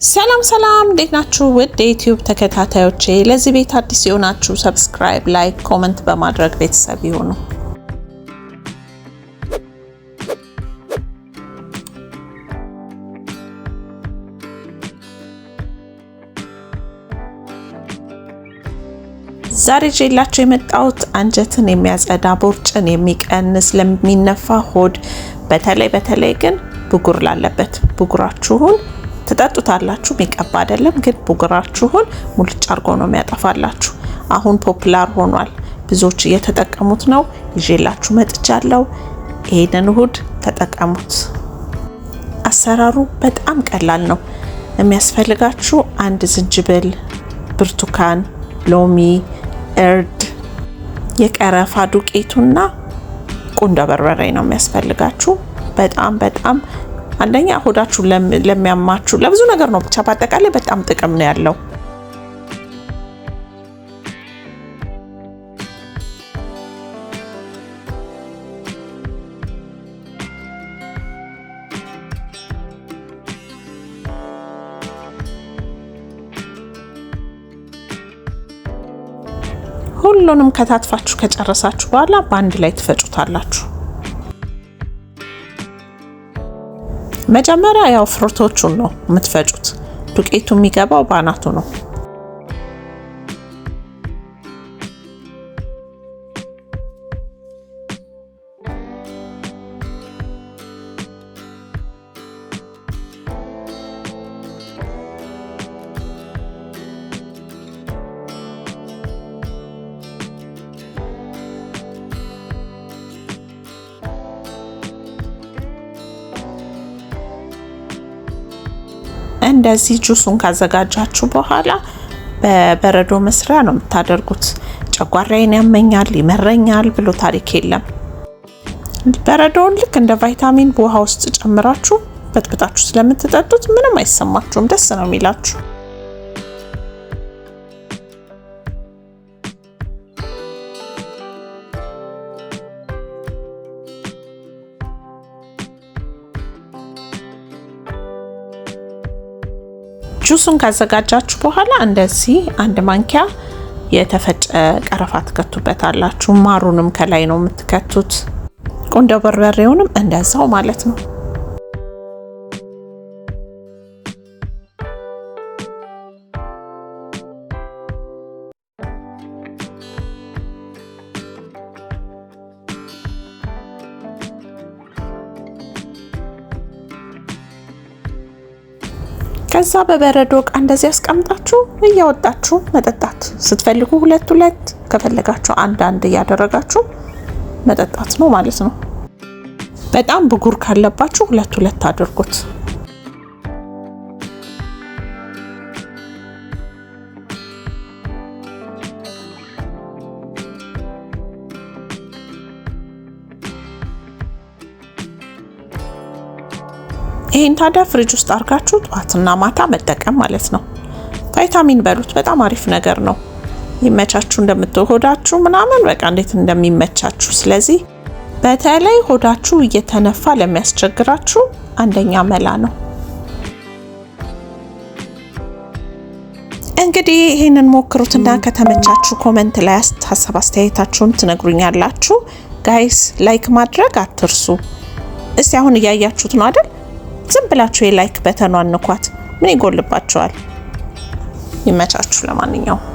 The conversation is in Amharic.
ሰላም እንዴት ናችሁ? ውድ የዩቲዩብ ተከታታዮቼ ለዚህ ቤት አዲስ የሆናችሁ ሰብስክራይብ፣ ላይክ፣ ኮሜንት በማድረግ ቤተሰብ ይሁኑ። ዛሬ ጄላችሁ የመጣሁት አንጀትን የሚያጸዳ ቦርጭን የሚቀንስ ለሚነፋ ሆድ በተለይ ግን ብጉር ላለበት ብጉራችሁን ተጣጣጣላችሁ የሚቀባ አይደለም ግን ብጉራችሁን ሙልጭ አርጎ ነው የሚያጠፋላችሁ። አሁን ፖፑላር ሆኗል፣ ብዙዎች እየተጠቀሙት ነው። ይዤላችሁ መጥቻለሁ። ይሄንን እሁድ ተጠቀሙት። አሰራሩ በጣም ቀላል ነው። የሚያስፈልጋችሁ አንድ ዝንጅብል፣ ብርቱካን፣ ሎሚ፣ እርድ፣ የቀረፋ ዱቄቱና ቁንዶ በርበሬ ነው የሚያስፈልጋችሁ። በጣም አንደኛ ሆዳችሁ ለሚያማችሁ ለብዙ ነገር ነው፣ ብቻ በአጠቃላይ በጣም ጥቅም ነው ያለው። ሁሉንም ከታትፋችሁ ከጨረሳችሁ በኋላ በአንድ ላይ ትፈጩታላችሁ። መጀመሪያ ያው ፍሩቶቹን ነው የምትፈጩት። ዱቄቱ የሚገባው ባናቱ ነው። እንደዚህ ጁሱን ካዘጋጃችሁ በኋላ በበረዶ መስሪያ ነው የምታደርጉት። ጨጓራዬን ያመኛል ይመረኛል ብሎ ታሪክ የለም። በረዶውን ልክ እንደ ቫይታሚን በውሃ ውስጥ ጨምራችሁ በጥብጣችሁ ስለምትጠጡት ምንም አይሰማችሁም፣ ደስ ነው የሚላችሁ። ጁሱን ካዘጋጃችሁ በኋላ እንደዚህ አንድ ማንኪያ የተፈጨ ቀረፋ ትከቱበታላችሁ። ማሩንም ከላይ ነው የምትከቱት። ቁንዶ በርበሬውንም እንደዛው ማለት ነው። ከዛ በበረዶ ዕቃ እንደዚህ አስቀምጣችሁ እያወጣችሁ መጠጣት። ስትፈልጉ ሁለት ከፈለጋችሁ አንድ እያደረጋችሁ መጠጣት ነው ማለት ነው። በጣም ብጉር ካለባችሁ ሁለት አድርጉት። ይሄን ታዲያ ፍሪጅ ውስጥ አርጋችሁ ጧትና ማታ መጠቀም ማለት ነው። ቫይታሚን በሉት፣ በጣም አሪፍ ነገር ነው። ይመቻችሁ። እንደምትሆዳችሁ ምናምን በቃ እንዴት እንደሚመቻችሁ። ስለዚህ በተለይ ሆዳችሁ እየተነፋ ለሚያስቸግራችሁ አንደኛ መላ ነው። እንግዲህ ይሄንን ሞክሩትና ከተመቻችሁ ኮሜንት ላይ ሀሳብ አስተያየታችሁን ትነግሩኛላችሁ። ጋይስ ላይክ ማድረግ አትርሱ። እስቲ አሁን እያያችሁት ነው አይደል? ዝም ብላችሁ የላይክ በተኗን ንኳት። ምን ይጎልባችኋል? ይመቻችሁ። ለማንኛውም